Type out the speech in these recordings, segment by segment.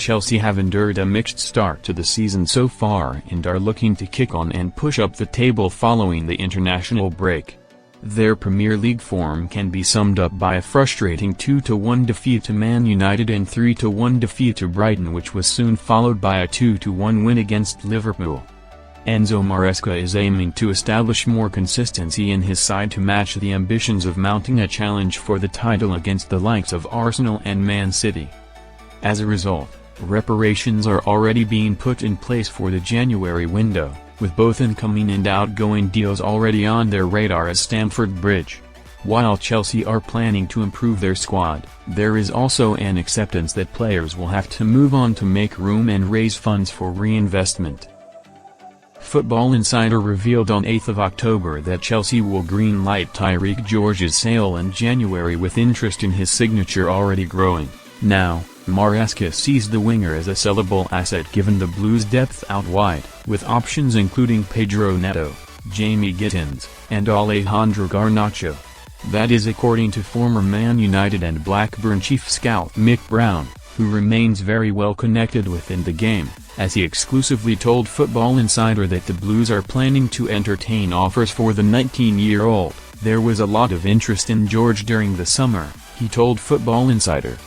Chelsea have endured a mixed start to the season so far and are looking to kick on and push up the table following the international break. Their Premier League form can be summed up by a frustrating 2-1 defeat to Man United and 3-1 defeat to Brighton, which was soon followed by a 2-1 win against Liverpool. Enzo Maresca is aiming to establish more consistency in his side to match the ambitions of mounting a challenge for the title against the likes of Arsenal and Man City. As a result, reparations are already being put in place for the January window, with both incoming and outgoing deals already on their radar at Stamford Bridge. While Chelsea are planning to improve their squad, there is also an acceptance that players will have to move on to make room and raise funds for reinvestment. Football Insider revealed on 8 October that Chelsea will green-light Tyreek George's sale in January, with interest in his signature already growing. Now, Maresca sees the winger as a sellable asset given the Blues' depth out wide, with options including Pedro Neto, Jamie Gittins, and Alejandro Garnacho. That is according to former Man United and Blackburn chief scout Mick Brown, who remains very well connected within the game, as he exclusively told Football Insider that the Blues are planning to entertain offers for the 19-year-old. There was a lot of interest in George during the summer, he told Football Insider.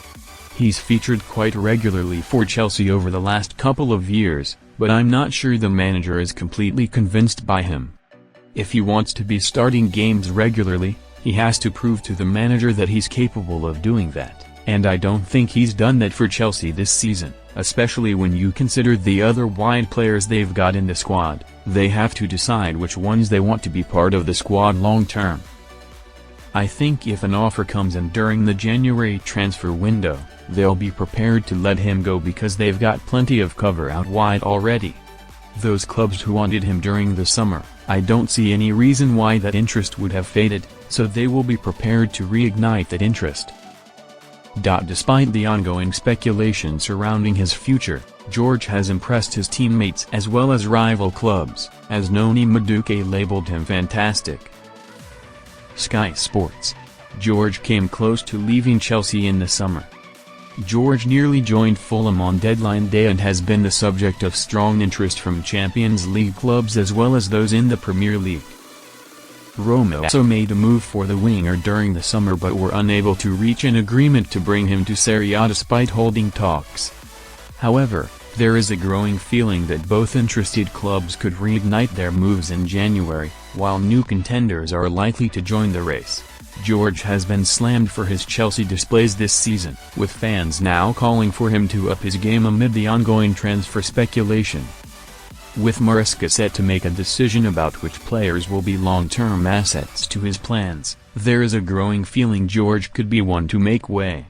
He's featured quite regularly for Chelsea over the last couple of years, but I'm not sure the manager is completely convinced by him. If he wants to be starting games regularly, he has to prove to the manager that he's capable of doing that, and I don't think he's done that for Chelsea this season, especially when you consider the other wide players they've got in the squad. They have to decide which ones they want to be part of the squad long term. I think if an offer comes in during the January transfer window, they'll be prepared to let him go because they've got plenty of cover out wide already. Those clubs who wanted him during the summer, I don't see any reason why that interest would have faded, so they will be prepared to reignite that interest. Despite the ongoing speculation surrounding his future, George has impressed his teammates as well as rival clubs, as Noni Madueke labeled him fantastic. Sky Sports. George came close to leaving Chelsea in the summer. George nearly joined Fulham on deadline day and has been the subject of strong interest from Champions League clubs as well as those in the Premier League. Roma also made a move for the winger during the summer but were unable to reach an agreement to bring him to Serie A despite holding talks. However, there is a growing feeling that both interested clubs could reignite their moves in January, while new contenders are likely to join the race. George has been slammed for his Chelsea displays this season, with fans now calling for him to up his game amid the ongoing transfer speculation. With Maresca set to make a decision about which players will be long-term assets to his plans, there is a growing feeling George could be one to make way.